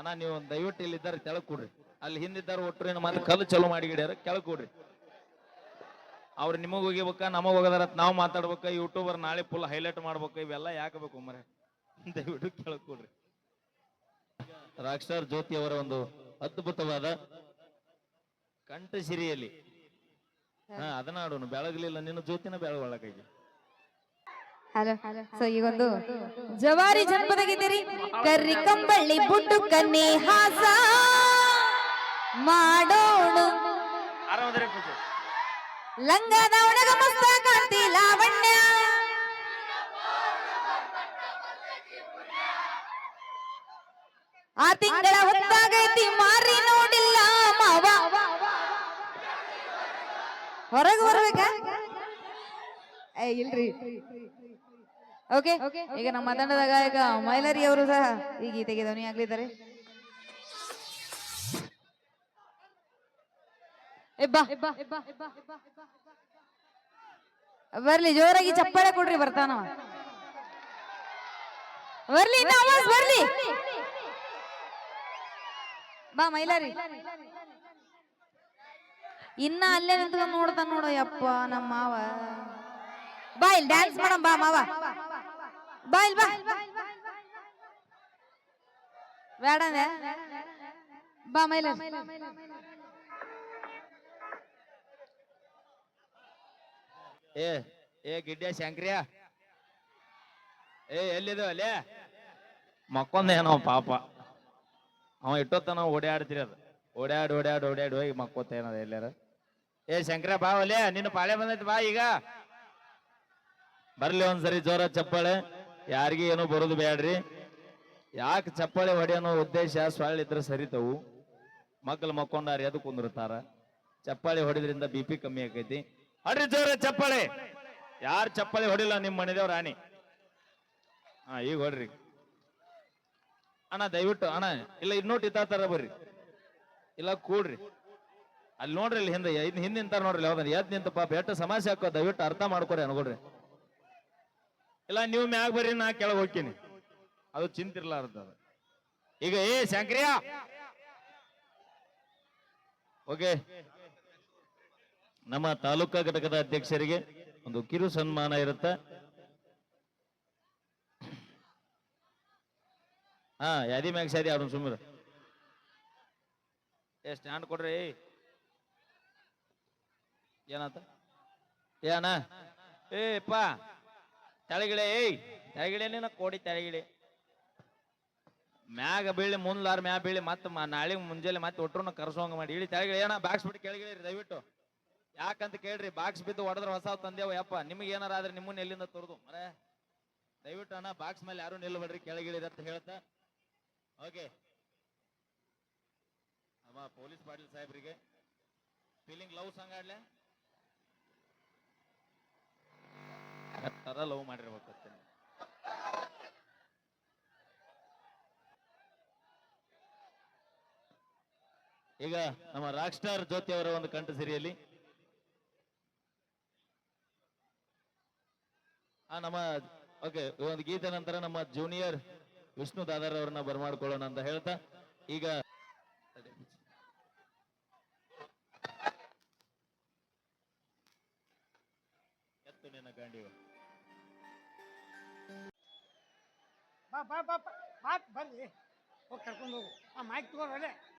ಅಣ್ಣ ನೀವು ದಯವಿಟ್ಟು ಇಲ್ಲಿದ್ದಾರೆ ಕೆಳಗ್ ಕೊಡ್ರಿ, ಅಲ್ಲಿ ಹಿಂದಿದ್ದಾರೆ ಒಟ್ಟರು ಮತ್ತೆ ಕಲ್ಲು ಚಲೋ ಮಾಡಿ ಗಿಡ್ಯಾರ ಕೆಳಗ್ ಕೊಡ್ರಿ. ಅವ್ರು ನಿಮಗ್ ಹೋಗಿಬೇಕ ನಮಗ್ ಹೋಗದಾರ ನಾವು ಮಾತಾಡ್ಬೇಕ, ಯೂಟ್ಯೂಬರ್ ನಾಳೆ ಫುಲ್ ಹೈಲೈಟ್ ಮಾಡ್ಬೇಕು, ಇವೆಲ್ಲ ಯಾಕೆ ಬೇಕು ಮರೆ, ದಯವಿಟ್ಟು ಕೆಳಗ್ ಕೊಡ್ರಿ. ರಾಕ್ ಸ್ಟಾರ್ ಜ್ಯೋತಿ ಅವರ ಒಂದು ಅದ್ಭುತವಾದ ಕಂಠಸಿರಿಯಲ್ಲಿ ಅದನ್ನ ಆಡೋನು, ಬೆಳಗ್ಲಿಲ್ಲ ನಿನ್ನ ಜ್ಯೋತಿನ ಬೆಳಗೊಳಕಾಗಿ. ಹಲೋ, ಸೊ ಈಗೊಂದು ಜವಾರಿ ಜನಪದಗಿದ್ದೀರಿ. ಕರ್ರಿ ಕಂಬಳ್ಳಿ ಬುಟ್ಟು ಕನ್ನಿ ಹಾಸ ಮಾಡೋಣ, ಲಂಗದ ಒಳಗ ಮಸ್ತ ಕಾಂತಿ ಲಾವಣ್ಯ, ಆ ತಿಂಗಳ ಹೊತ್ತಾಗೈತಿ ಮಾರಿ ನೋಡಿಲ್ಲ ಮಾವ. ಹೊರಗೆ ಬರ್ಬೇಕ ಇಲ್ರಿ. ಓಕೆ, ಈಗ ನಮ್ಮ ತಂಡದ ಗಾಯಕ ಮೈಲರಿ ಅವರು ಸಹ ಈ ಗೀತೆಗೆ ಧ್ವನಿ ಆಗ್ಲಿದ್ದಾರೆ. ಬರ್ಲಿ, ಜೋರಾಗಿ ಚಪ್ಪಾಳೆ ಕೊಡ್ರಿ, ಬರ್ತಾನವ. ಬರ್ಲಿ, ಬರ್ಲಿ, ಬಾ ಮೈಲಾರಿ. ಇನ್ನ ಅಲ್ಲೇ ನಿಂತ ನೋಡ್ತಾನ ನೋಡು, ಯಪ್ಪ ನಮ್ಮ ಮಾವ. ಬಾ ಇಲ್ಲಿ ಡ್ಯಾನ್ಸ್ ಮಾಡಮ್, ಬಾ ಮಾವ, ಬಾ ಇಲ್ಲಿ ಬಾ. ಬೇಡ ಬಾ ಮೈಲಾರಿ. ಏ ಗಿಡ್ಡ ಶಂಕ್ರಿಯ, ಎಲ್ಲಿದೆ ಅಲ್ಲೇ ಮಕ್ಕೊಂದೇನೋ ಪಾಪ, ಅವ ಇಟ್ಟೋತ್ತ ನಾವು ಓಡಾಡ್ತೀರಿ, ಅದು ಓಡಾಡಿ ಹೋಗಿ ಮಕ್ಕೋತ ಏನದ ಎಲ್ಲಾರ. ಶಂಕರ ಬಾ ಒಲೆ, ನಿನ್ನ ಪಾಳೆ ಬಂದೈತಿ, ಬಾ ಈಗ ಬರ್ಲಿ. ಒಂದ್ಸರಿ ಜೋರ ಚಪ್ಪಾಳೆ, ಯಾರಿಗಿ ಏನೋ ಬರೋದು ಬೇಡ್ರಿ. ಯಾಕೆ ಚಪ್ಪಾಳೆ ಹೊಡಿ ಅನ್ನೋ ಉದ್ದೇಶ ಸೊಳ್ಳಿದ್ರೆ ಸರಿತವು, ಮಕ್ಕಳು ಮಕ್ಕೊಂಡಾರ ಎದು ಕುಂದಿರ್ತಾರ, ಚಪ್ಪಾಳೆ ಹೊಡಿದ್ರಿಂದ BP ಕಮ್ಮಿ ಆಕೈತಿ. ಹೊಡ್ರಿ ಜೋರ ಚಪ್ಪಾಳೆ, ಯಾರು ಚಪ್ಪಾಳೆ ಹೊಡಿಲ್ಲ ನಿಮ್ಮ ಮನೆದೇವ್ರ ಆನಿ. ಈಗ ಹೊಡ್ರಿ ಅಣ್ಣ, ದಯವಿಟ್ಟು ಅಣ್ಣ. ಇಲ್ಲ ಇನ್ನೋಟ್ ಇತ್ತಾರ ಬರ್ರಿ, ಇಲ್ಲ ಕೂಡ್ರಿ, ಅಲ್ಲಿ ನೋಡ್ರಿ, ಇಲ್ಲಿ ಹಿಂದೆ ನಿಂತಾರ ನೋಡ್ರಿ, ಯಾವ್ದು ಎದ್ ನಿಂತ ಪಾಪ ಎಷ್ಟು ಸಮಸ್ಯೆ ಹಾಕೋ, ದಯವಿಟ್ಟು ಅರ್ಥ ಮಾಡ್ಕೊರಿ ಅನ್ಕೊಡ್ರಿ. ಇಲ್ಲ ನೀವು ಮ್ಯಾಗ ಬರ್ರಿ, ನಾ ಕೆಳಗೆ ಹೋಗ್ತೀನಿ, ಅದು ಚಿಂತಿರ್ಲಾರ್ದ. ಈಗ ಶಂಕ್ರಿಯ ಓಕೆ, ನಮ್ಮ ತಾಲೂಕಾ ಘಟಕದ ಅಧ್ಯಕ್ಷರಿಗೆ ಒಂದು ಕಿರು ಸನ್ಮಾನ ಇರುತ್ತೆ. ಯಾದಿ ಮ್ಯಾಗ ಸಾದಿ ಅವ್ರನ್ನ ಸುಮ್ಮನೆ ಸ್ಟ್ಯಾಂಡ್ ಕೊಡ್ರಿ. ಏನಾತ ಅಣ್ಣ, ಪಾ ತೆಳಗಿಳೆ, ತೆಳಗಿಳೆ, ನೀನ ಕೋಡಿ ತೆಳಗಿಳೆ, ಮ್ಯಾಗ ಬೀಳಿ ಮುಂದ್ಲಾರ ಮ್ಯಾಗ ಬೀಳಿ, ಮತ್ತ ನಾಳೆ ಮುಂಜಾನೆ ಮತ್ತೆ ಒಟ್ಟರು ಕರ್ಸೋಂಗ ಮಾಡಿ ಇಳಿ ತೆಳಗಿಳೆ. ಏನ ಬಾಕ್ಸ್ ಬಿಟ್ಟು ಕೆಳಗಿಳಿ ದಯವಿಟ್ಟು, ಯಾಕಂತ ಕೇಳ್ರಿ, ಬಾಕ್ಸ್ ಬಿದ್ದು ಹೊಡೆದ್ರ ಹೊಸ ತಂದೇವ ಯಪ್ಪ, ನಿಮ್ಗೆ ಏನಾರ ಆದ್ರೆ ನಿಮ್ಮನ್ನ ಎಲ್ಲಿಂದ ತೋರ್ದು ಮರ, ದಯವಿಟ್ಟು ಅಣ್ಣ ಬಾಕ್ಸ್ ಮೇಲೆ ಯಾರು ನಿಲ್ಬೇಡ್ರಿ, ಕೆಳಗಿಳಿದ ಅಂತ ಹೇಳ್ತಾ. ಓಕೆ, ನಮ್ಮ ಪೊಲೀಸ್ ಪಾಟೀಲ್ ಸಾಹೇಬ್ರಿಗೆ ಫೀಲಿಂಗ್ ಲವ್ ಸಾಂಗ್ ಆಡ್ಲೆ, ತರ ಲವ್ ಮಾಡಿರ್ಬೇಕು. ಈಗ ನಮ್ಮ ರಾಕ್ ಸ್ಟಾರ್ ಜ್ಯೋತಿ ಅವರ ಒಂದು ಕಂಠ ಸಿರಿಯಲ್ಲಿ ನಮ್ಮ ಓಕೆ, ಒಂದು ಗೀತೆ ನಂತರ ನಮ್ಮ ಜೂನಿಯರ್ ವಿಷ್ಣು ದಾದಾರ್ ಅವ್ರನ್ನ ಬರಮಾಡ್ಕೊಳ್ಳೋಣ ಅಂತ ಹೇಳ್ತಾ, ಈಗ ಎತ್ತು ನಿನ್ನ ಗಾಂಡಿವ ಬರ್ರಿ, ಹೋಗಿ ಕರ್ಕೊಂಡು ಹೋಗು, ಆ ಮೈಕ್ ತಗೋರಲ್ಲೇ.